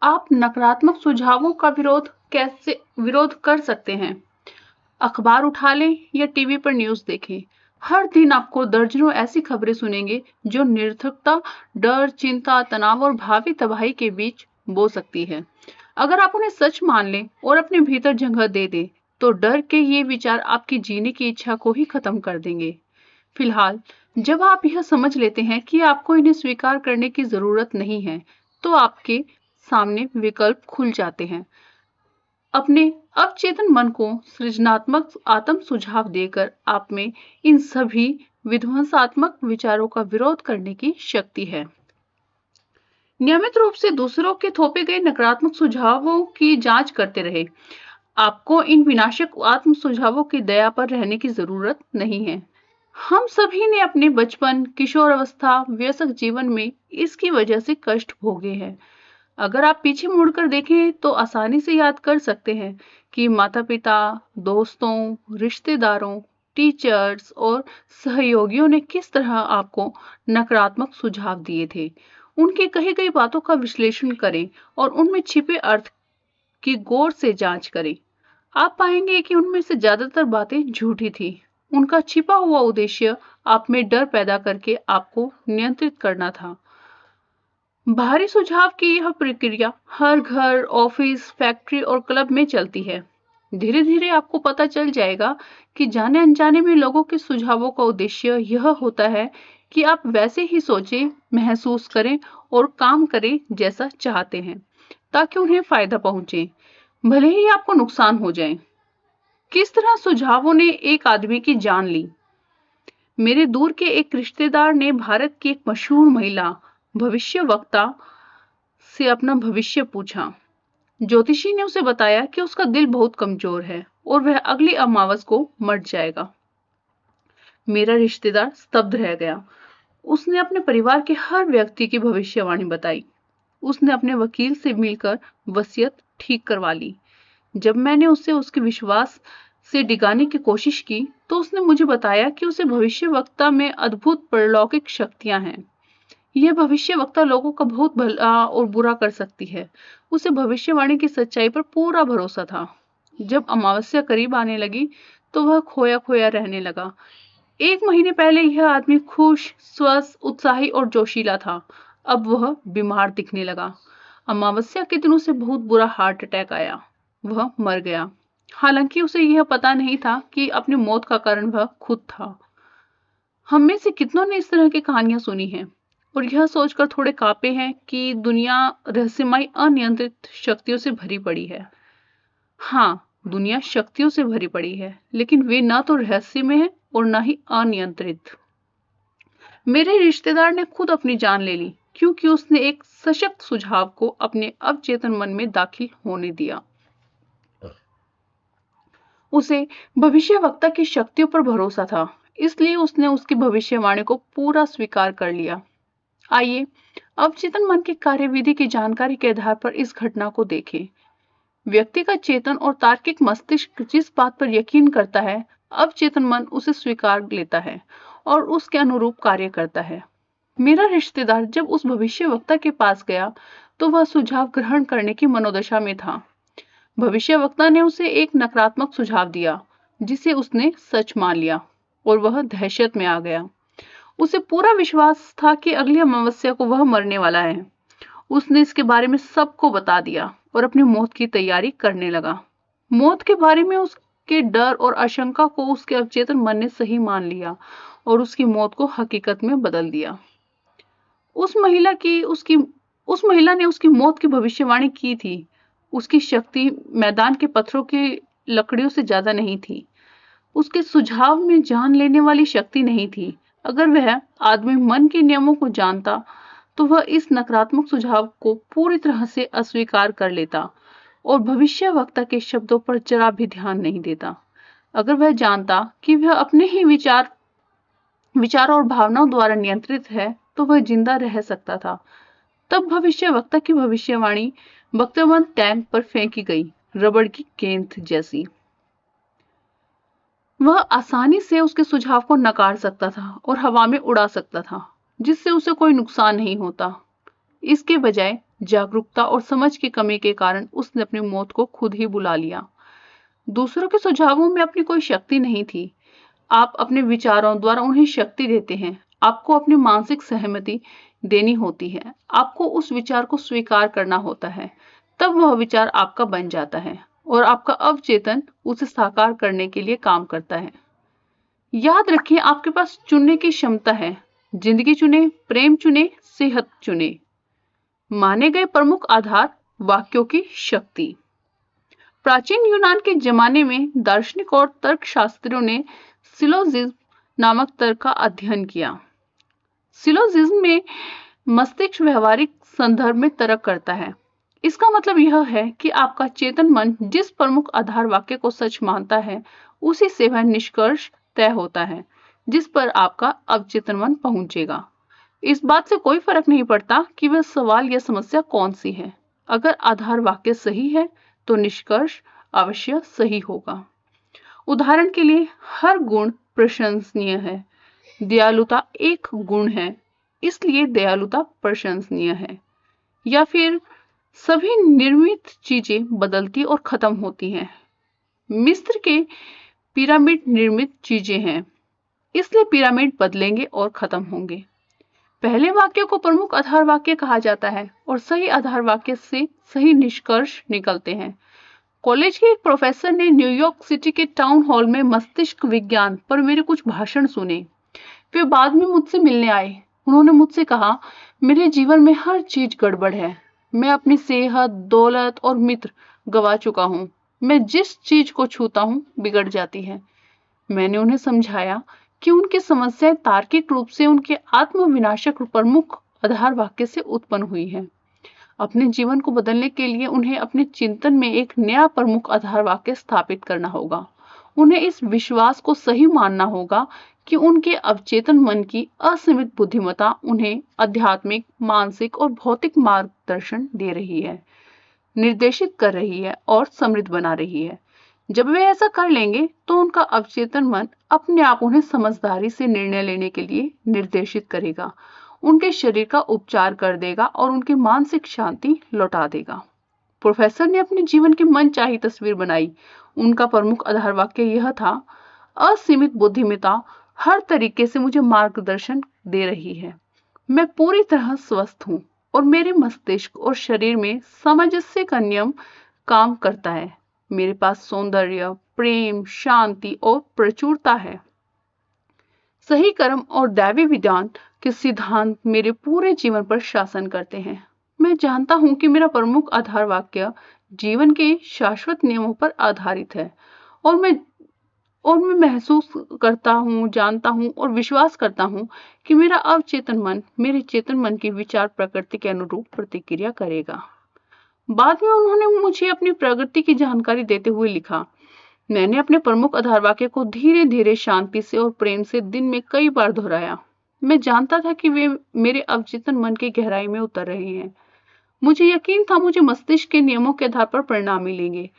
आप नकारात्मक सुझावों का विरोध कर सकते हैं। अखबार उठा लें या टीवी पर न्यूज़ देखें। हर दिन आपको दर्जनों ऐसी खबरें सुनेंगे जो निरर्थकता, डर, चिंता, तनाव और भावी तबाही के बीच बो सकती है। अगर आप उन्हें सच मान लें और अपने भीतर जगह दे दें, तो डर के ये विचार आपकी जीने की इच्छा को ही खत्म कर देंगे। फिलहाल, जब आप यह समझ लेते हैं कि आपको इन्हें स्वीकार करने की जरूरत नहीं है, तो आपके सामने विकल्प खुल जाते हैं। अपने अवचेतन मन को सृजनात्मक आत्म सुझाव देकर आप में इन सभी विध्वंसात्मक विचारों का विरोध करने की शक्ति है। नियमित रूप से दूसरों के थोपे गए नकारात्मक सुझावों की जांच करते रहे। आपको इन विनाशक आत्म सुझावों की दया पर रहने की जरूरत नहीं है। हम सभी ने अपने बचपन, किशोर अवस्था, वयस्क जीवन में इसकी वजह से कष्ट भोगे हैं। अगर आप पीछे मुड़कर देखें तो आसानी से याद कर सकते हैं कि माता-पिता, दोस्तों, रिश्तेदारों, टीचर्स और सहयोगियों ने किस तरह आपको नकारात्मक सुझाव दिए थे। उनकी कही गई बातों का विश्लेषण करें और उनमें छिपे अर्थ की गौर से जांच करें। आप पाएंगे कि उनमें से ज्यादातर बातें झूठी थी। उनका छिपा हुआ उद्देश्य आप में डर पैदा करके आपको नियंत्रित करना था। बाहरी सुझाव की यह प्रक्रिया हर घर, ऑफिस, फैक्ट्री और क्लब में चलती है। धीरे धीरे आपको पता चल जाएगा कि जाने अनजाने में लोगों के सुझावों का उद्देश्य यह होता है कि आप वैसे ही सोचें, महसूस करें और काम करें जैसा चाहते हैं, ताकि उन्हें फायदा पहुंचे, भले ही आपको नुकसान हो जाए। किस तरह सुझावों ने एक आदमी की जान ली। मेरे दूर के एक रिश्तेदार ने भारत की एक मशहूर महिला भविष्यवक्ता से अपना भविष्य पूछा। ज्योतिषी ने उसे बताया कि उसका दिल बहुत कमजोर है और वह अगली अमावस को मर जाएगा। मेरा रिश्तेदार स्तब्ध रह गया। उसने अपने परिवार के हर व्यक्ति की भविष्यवाणी बताई। उसने अपने वकील से मिलकर वसीयत ठीक करवा ली। जब मैंने उसे उसके विश्वास से डिगाने की कोशिश की, तो उसने मुझे बताया कि उसे भविष्यवक्ता में अद्भुत परलौकिक शक्तियां हैं। यह भविष्यवक्ता लोगों का बहुत भला और बुरा कर सकती है। उसे भविष्यवाणी की सच्चाई पर पूरा भरोसा था। जब अमावस्या करीब आने लगी, तो वह खोया खोया रहने लगा। 1 महीने पहले यह आदमी खुश, स्वस्थ, उत्साही और जोशीला था। अब वह बीमार दिखने लगा। अमावस्या के दिन उसे बहुत बुरा हार्ट अटैक आया। वह मर गया। हालांकि उसे यह पता नहीं था कि अपनी मौत का कारण वह खुद था। हम में से कितनों ने इस तरह की कहानियां सुनी हैं और यह सोचकर थोड़े कांपे हैं कि दुनिया रहस्यमय अनियंत्रित शक्तियों से भरी पड़ी है। हाँ, दुनिया शक्तियों से भरी पड़ी है, लेकिन वे ना तो रहस्यमय हैं और ना ही अनियंत्रित। मेरे रिश्तेदार ने खुद अपनी जान ले ली, क्योंकि उसने एक सशक्त सुझाव को अपने अवचेतन मन में दाखिल होने दिया। उसे भविष्यवक्ता की शक्तियों पर भरोसा था, इसलिए उसने उसकी भविष्यवाणी को पूरा स्वीकार कर लिया। आइए अवचेतन मन की कार्यविधि की जानकारी के आधार पर इस घटना को देखें। व्यक्ति का चेतन और तार्किक मस्तिष्क जिस बात पर यकीन करता है, अवचेतन मन उसे स्वीकार लेता है और उसके अनुरूप कार्य करता है। मेरा रिश्तेदार जब उस भविष्यवक्ता के पास गया, तो वह सुझाव ग्रहण करने की मनोदशा में था। भविष्यवक्ता ने उसे एक नकारात्मक सुझाव दिया, जिसे उसने सच मान लिया और वह दहशत में आ गया। उसे पूरा विश्वास था कि अगली अमावस्या को वह मरने वाला है। उसने इसके बारे में सबको बता दिया और अपनी मौत की तैयारी करने लगा। मौत के बारे में उसके डर और आशंका को उसके अवचेतन मन ने सही मान लिया और उसकी मौत को हकीकत में बदल दिया। उस महिला ने उसकी मौत की भविष्यवाणी की थी। उसकी शक्ति मैदान के पत्थरों की लकड़ियों से ज्यादा नहीं थी। उसके सुझाव में जान लेने वाली शक्ति नहीं थी। अगर वह आदमी मन के नियमों को जानता, तो वह इस नकारात्मक सुझाव को पूरी तरह से अस्वीकार कर लेता और भविष्यवक्ता के शब्दों पर जरा भी ध्यान नहीं देता। अगर वह जानता कि वह अपने ही विचारों और भावनाओं द्वारा नियंत्रित है, तो वह जिंदा रह सकता था। तब भविष्यवक्ता की भविष्यवाणी वक्तव्य टैंक पर फेंकी गई, रबड़ की गेंद जैसी। वह आसानी से उसके सुझाव को नकार सकता था और हवा में उड़ा सकता था, जिससे उसे कोई नुकसान नहीं होता। इसके बजाय जागरूकता और समझ की कमी के कारण उसने अपनी मौत को खुद ही बुला लिया। दूसरों के सुझावों में अपनी कोई शक्ति नहीं थी। आप अपने विचारों द्वारा उन्हें शक्ति देते हैं। आपको अपनी मानसिक सहमति देनी होती है। आपको उस विचार को स्वीकार करना होता है, तब वह विचार आपका बन जाता है और आपका अवचेतन उसे साकार करने के लिए काम करता है। याद रखिए, आपके पास चुनने की क्षमता है। जिंदगी चुने, प्रेम चुने, सेहत चुने। माने गए प्रमुख आधार वाक्यों की शक्ति। प्राचीन यूनान के जमाने में दार्शनिक और तर्कशास्त्रियों ने सिलोजिज्म नामक तर्क का अध्ययन किया। सिलोजिज्म में मस्तिष्क व्यवहारिक संदर्भ में तर्क करता है। इसका मतलब यह है कि आपका चेतन मन जिस प्रमुख आधार वाक्य को सच मानता है, उसी से वह निष्कर्ष तय होता है जिस पर आपका अवचेतन मन पहुंचेगा। इस बात से कोई फर्क नहीं पड़ता कि वह सवाल या समस्या कौन सी है। अगर आधार वाक्य सही है, तो निष्कर्ष अवश्य सही होगा। उदाहरण के लिए, हर गुण प्रशंसनीय है। दयालुता एक गुण है, इसलिए दयालुता प्रशंसनीय है। या फिर सभी निर्मित चीजें बदलती और खत्म होती हैं। मिस्र के पिरामिड निर्मित चीजें हैं, इसलिए पिरामिड बदलेंगे और खत्म होंगे। पहले वाक्य को प्रमुख आधार वाक्य कहा जाता है और सही आधार वाक्य से सही निष्कर्ष निकलते हैं। कॉलेज के एक प्रोफेसर ने न्यूयॉर्क सिटी के टाउन हॉल में मस्तिष्क विज्ञान पर मेरे कुछ भाषण सुने। वे बाद में मुझसे मिलने आए। उन्होंने मुझसे कहा, मेरे जीवन में हर चीज गड़बड़ है। मैं अपनी सेहत, दौलत और मित्र गवा चुका हूँ। मैं जिस चीज को छूता हूँ बिगड़ जाती है। मैंने उन्हें समझाया कि उनकी समस्याएं तार्किक रूप से उनके आत्मविनाशक प्रमुख आधार वाक्य से उत्पन्न हुई है। अपने जीवन को बदलने के लिए उन्हें अपने चिंतन में एक नया प्रमुख आधार वाक्य स्थापित करना होगा। उन्हें इस विश्वास को सही मानना होगा कि उनके अवचेतन मन की असीमित बुद्धिमत्ता उन्हें आध्यात्मिक, मानसिक और भौतिक मार्गदर्शन दे रही है, निर्देशित कर रही है और समृद्ध बना रही है। जब वे ऐसा कर लेंगे तो उनका अवचेतन मन अपने आप उन्हें समझदारी से निर्णय लेने के लिए निर्देशित करेगा, उनके शरीर का उपचार कर देगा और उनकी मानसिक शांति लौटा देगा। प्रोफेसर ने अपने जीवन की मनचाही तस्वीर बनाई। उनका प्रमुख आधार वाक्य यह था, असीमित बुद्धिमत्ता हर तरीके से मुझे मार्गदर्शन दे रही है। मैं पूरी तरह स्वस्थ हूँ और मेरे मस्तिष्क और शरीर में सामंजस्य का नियम काम करता है। मेरे पास सौंदर्य, प्रेम, शांति और प्रचुरता है। सही कर्म और दैवी विधान के सिद्धांत मेरे पूरे जीवन पर शासन करते हैं। मैं जानता हूं कि मेरा प्रमुख आधार वाक्य जीवन के शाश्वत नियमों पर आधारित है और मैं महसूस करता हूँ, जानता हूँ और विश्वास करता हूँ कि मेरा अवचेतन मन मेरे चेतन मन की विचार प्रकृति के अनुरूप प्रतिक्रिया करेगा। बाद में उन्होंने मुझे अपनी प्रगति की जानकारी देते हुए लिखा, मैंने अपने प्रमुख आधार वाक्य को धीरे धीरे शांति से और प्रेम से दिन में कई बार दोहराया। मैं जानता था कि वे मेरे अवचेतन मन की गहराई में उतर रहे हैं। मुझे यकीन था मुझे मस्तिष्क के नियमों के आधार पर परिणाम मिलेंगे।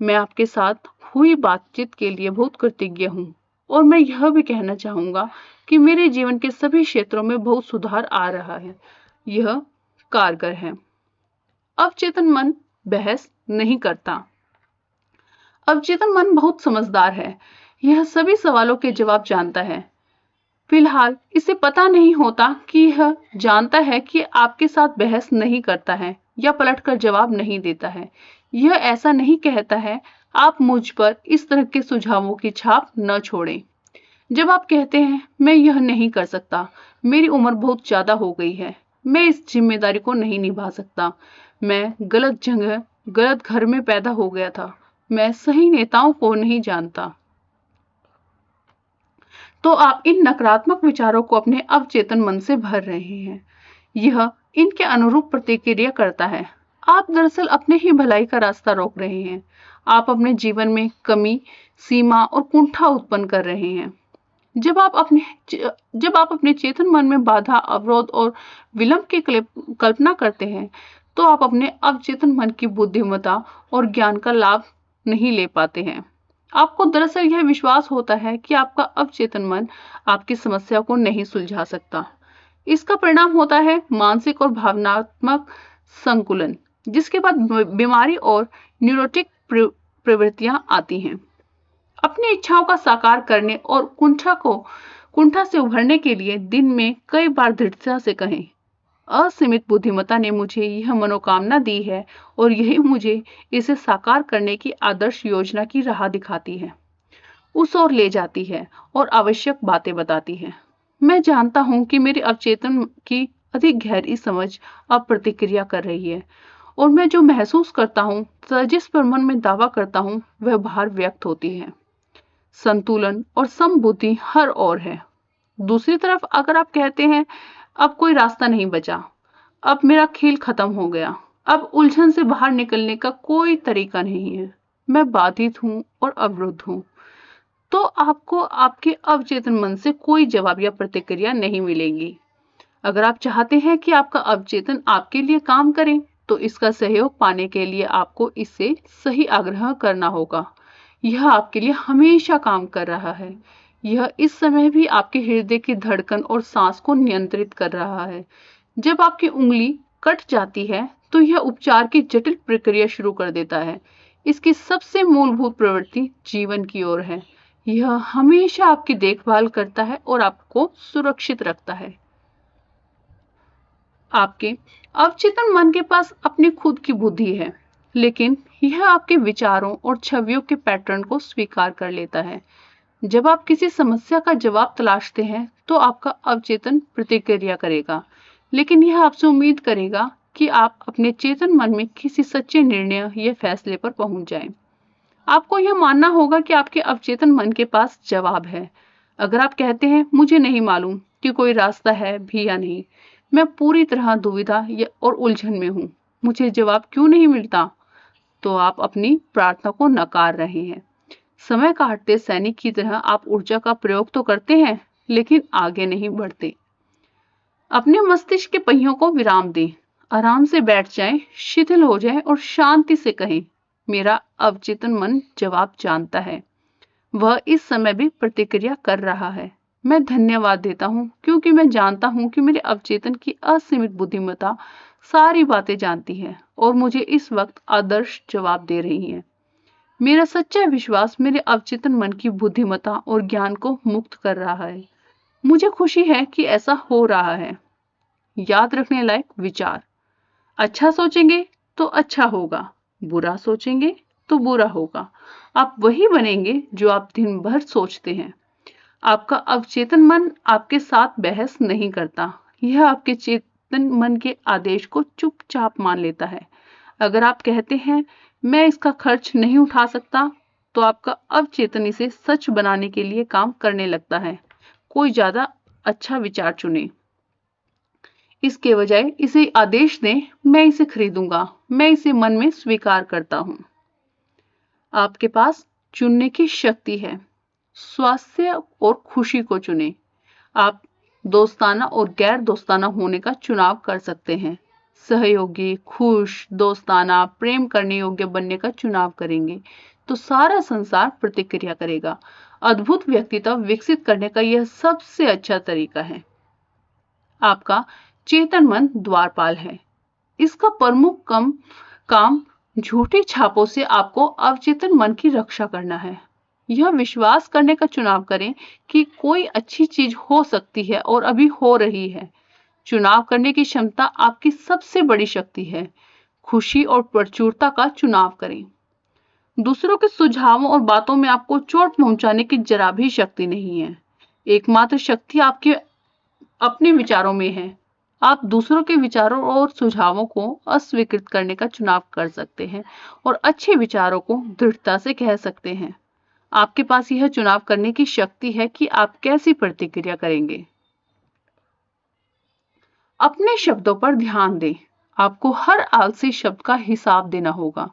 मैं आपके साथ हुई बातचीत के लिए बहुत कृतज्ञ हूँ और मैं यह भी कहना चाहूंगा कि मेरे जीवन के सभी क्षेत्रों में बहुत सुधार आ रहा है। यह कारगर है। अवचेतन मन बहस नहीं करता। अवचेतन मन बहुत समझदार है। यह सभी सवालों के जवाब जानता है। फिलहाल इसे पता नहीं होता कि यह जानता है कि आपके साथ बहस नहीं करता है या पलटकर जवाब नहीं देता है। यह ऐसा नहीं कहता है, आप मुझ पर इस तरह के सुझावों की छाप न छोड़ें। जब आप कहते हैं, मैं यह नहीं कर सकता, मेरी उम्र बहुत ज्यादा हो गई है, मैं इस जिम्मेदारी को नहीं निभा सकता, मैं गलत जगह, गलत घर में पैदा हो गया था, मैं सही नेताओं को नहीं जानता, तो आप इन नकारात्मक विचारों को अपने अवचेतन मन से भर रहे हैं। यह इनके अनुरूप प्रतिक्रिया करता है। आप दरअसल अपने ही भलाई का रास्ता रोक रहे हैं। आप अपने जीवन में कमी, सीमा और कुंठा उत्पन्न कर रहे हैं। जब आप अपने चेतन मन में बाधा, अवरोध और विलंब की कल्पना करते हैं, तो आप अपने अवचेतन मन की बुद्धिमत्ता और ज्ञान का लाभ नहीं ले पाते हैं। आपको दरअसल यह विश्वास होता है कि आपका अवचेतन मन आपकी समस्या को नहीं सुलझा सकता। इसका परिणाम होता है मानसिक और भावनात्मक संकुलन, जिसके बाद बीमारी और न्यूरोटिक प्रवृत्तियां आती हैं। अपनी इच्छाओं का साकार करने और कुंठा से उभरने के लिए दिन में कई बार दृढ़ता से कहें, असीमित बुद्धिमत्ता ने मुझे यह मनोकामना दी है और यही मुझे इसे साकार करने की आदर्श योजना की राह दिखाती है, उस ओर ले जाती है और आवश्यक बातें बताती है। मैं जानता हूं कि मेरे अवचेतन की अधिक गहरी समझ अब प्रतिक्रिया कर रही है और मैं जो महसूस करता हूं, जिस पर मन में दावा करता हूं, वह बाहर व्यक्त होती है। संतुलन और समबुद्धि हर ओर है। दूसरी तरफ अगर आप कहते हैं, अब कोई रास्ता नहीं बचा, अब मेरा खेल खत्म हो गया, अब उलझन से बाहर निकलने का कोई तरीका नहीं है, मैं बाधित हूं और अवरुद्ध हूं, तो आपको आपके अवचेतन मन से कोई जवाब या प्रतिक्रिया नहीं मिलेगी। अगर आप चाहते हैं कि आपका अवचेतन आपके लिए काम करे, तो इसका सहयोग पाने के लिए आपको इससे सही आग्रह करना होगा। यह आपके लिए हमेशा काम कर रहा है। यह इस समय भी आपके हृदय की धड़कन और सांस को नियंत्रित कर रहा है। जब आपकी उंगली कट जाती है, तो यह उपचार की जटिल प्रक्रिया शुरू कर देता है। इसकी सबसे मूलभूत प्रवृत्ति जीवन की ओर है। यह हमेशा आपकी देखभाल करता है और आपको सुरक्षित रखता है। आपके अवचेतन मन के पास अपनी खुद की बुद्धि है, लेकिन यह आपके विचारों और छवियों के पैटर्न को स्वीकार कर लेता है। जब आप किसी समस्या का जवाब तलाशते हैं तो आपका अवचेतन प्रतिक्रिया करेगा, लेकिन यह आपसे उम्मीद करेगा कि आप अपने चेतन मन में किसी सच्चे निर्णय या फैसले पर पहुंच जाएं। आपको यह मानना होगा कि आपके अवचेतन मन के पास जवाब है। अगर आप कहते हैं मुझे नहीं मालूम कि कोई रास्ता है भी या नहीं, मैं पूरी तरह दुविधा और उलझन में हूँ, मुझे जवाब क्यों नहीं मिलता, तो आप अपनी प्रार्थना को नकार रहे हैं। समय काटते सैनिक की तरह आप ऊर्जा का प्रयोग तो करते हैं, लेकिन आगे नहीं बढ़ते। अपने मस्तिष्क के पहियों को विराम दें, आराम से बैठ जाएं, शिथिल हो जाएं और शांति से कहें, मेरा अवचेतन मन जवाब जानता है, वह इस समय भी प्रतिक्रिया कर रहा है। मैं धन्यवाद देता हूँ क्योंकि मैं जानता हूँ कि मेरे अवचेतन की असीमित बुद्धिमत्ता सारी बातें जानती है और मुझे इस वक्त आदर्श जवाब दे रही है। मेरा सच्चा विश्वास मेरे अवचेतन मन की बुद्धिमत्ता और ज्ञान को मुक्त कर रहा है। मुझे खुशी है कि ऐसा हो रहा है। याद रखने लायक विचार, अच्छा सोचेंगे तो अच्छा होगा, बुरा सोचेंगे तो बुरा होगा। आप वही बनेंगे जो आप दिन भर सोचते हैं। आपका अवचेतन मन आपके साथ बहस नहीं करता, यह आपके चेतन मन के आदेश को चुपचाप मान लेता है। अगर आप कहते हैं मैं इसका खर्च नहीं उठा सकता, तो आपका अवचेतन इसे सच बनाने के लिए काम करने लगता है। कोई ज्यादा अच्छा विचार चुने, इसके बजाय इसे आदेश दें, मैं इसे खरीदूंगा, मैं इसे मन में स्वीकार करता हूं। आपके पास चुनने की शक्ति है। स्वास्थ्य और खुशी को चुनें। आप दोस्ताना और गैर दोस्ताना होने का चुनाव कर सकते हैं। सहयोगी, खुश, दोस्ताना, प्रेम करने योग्य बनने का चुनाव करेंगे तो सारा संसार प्रतिक्रिया करेगा। अद्भुत व्यक्तित्व विकसित करने का यह सबसे अच्छा तरीका है। आपका चेतन मन द्वारपाल है। इसका प्रमुख काम झूठी छापों से आपको अवचेतन मन की रक्षा करना है। यह विश्वास करने का चुनाव करें कि कोई अच्छी चीज हो सकती है और अभी हो रही है। चुनाव करने की क्षमता आपकी सबसे बड़ी शक्ति है। खुशी और प्रचुरता का चुनाव करें। दूसरों के सुझावों और बातों में आपको चोट पहुंचाने की जरा भी शक्ति नहीं है। एकमात्र शक्ति आपके अपने विचारों में है। आप दूसरों के विचारों और सुझावों को अस्वीकृत करने का चुनाव कर सकते हैं और अच्छे विचारों को दृढ़ता से कह सकते हैं। आपके पास यह चुनाव करने की शक्ति है कि आप कैसी प्रतिक्रिया करेंगे। अपने शब्दों पर ध्यान दें। आपको हर आलसी शब्द का हिसाब देना होगा।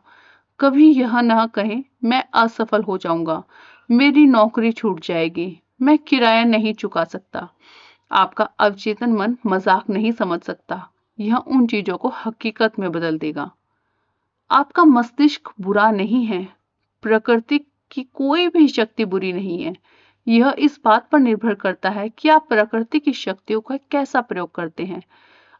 कभी यह न कहें मैं असफल हो जाऊंगा, मेरी नौकरी छूट जाएगी, मैं किराया नहीं चुका सकता। आपका अवचेतन मन मजाक नहीं समझ सकता, यह उन चीजों को हकीकत में बदल देगा। आपका मस्तिष्क बुरा नहीं है। प्रकृति की कोई भी शक्ति बुरी नहीं है। यह इस बात पर निर्भर करता है कि आप प्रकृति की शक्तियों का कैसा प्रयोग करते हैं।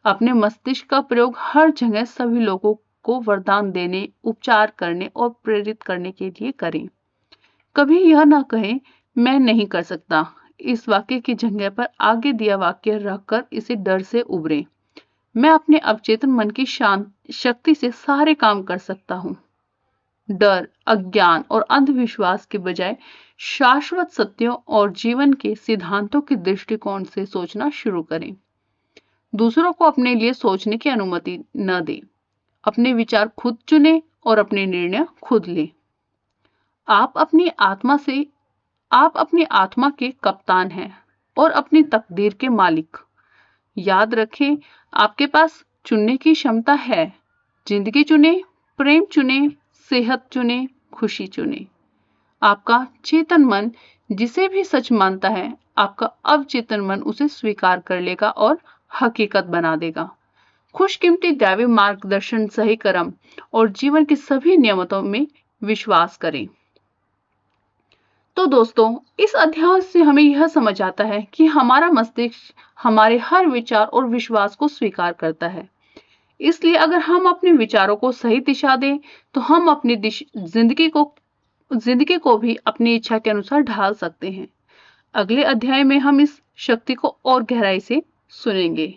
अपने मस्तिष्क का प्रयोग हर जगह सभी लोगों को वरदान देने, उपचार करने और प्रेरित करने के लिए करें। कभी यह ना कहें मैं नहीं कर सकता। इस वाक्य की जगह पर आगे दिया वाक्य रखकर इसे डर से उबरें। मैं अपने अवचेतन मन की शक्ति से सारे काम कर सकता हूँ। डर, अज्ञान और अंधविश्वास के बजाय शाश्वत सत्यों और जीवन के सिद्धांतों के दृष्टिकोण से सोचना शुरू करें। दूसरों को अपने लिए सोचने की अनुमति न दें। अपने विचार खुद चुनें और अपने निर्णय खुद लें। आप अपनी आत्मा के कप्तान हैं और अपनी तकदीर के मालिक। याद रखें, आपके पास चुनने की क्षमता है। जिंदगी चुने, प्रेम चुने, सेहत चुने, खुशी चुने। आपका चेतन मन जिसे भी सच मानता है, आपका अवचेतन मन उसे स्वीकार कर लेगा और हकीकत बना देगा। खुशकिस्मती दैवी मार्गदर्शन, सही कर्म और जीवन के सभी नियमों में विश्वास करें। तो दोस्तों, इस अध्याय से हमें यह समझ आता है कि हमारा मस्तिष्क हमारे हर विचार और विश्वास को स्वीकार करता है। इसलिए अगर हम अपने विचारों को सही दिशा दें तो हम अपनी जिंदगी को भी अपनी इच्छा के अनुसार ढाल सकते हैं। अगले अध्याय में हम इस शक्ति को और गहराई से सुनेंगे।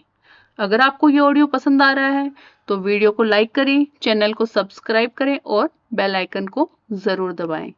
अगर आपको ये ऑडियो पसंद आ रहा है तो वीडियो को लाइक करें, चैनल को सब्सक्राइब करें और बेल आइकन को जरूर दबाएं।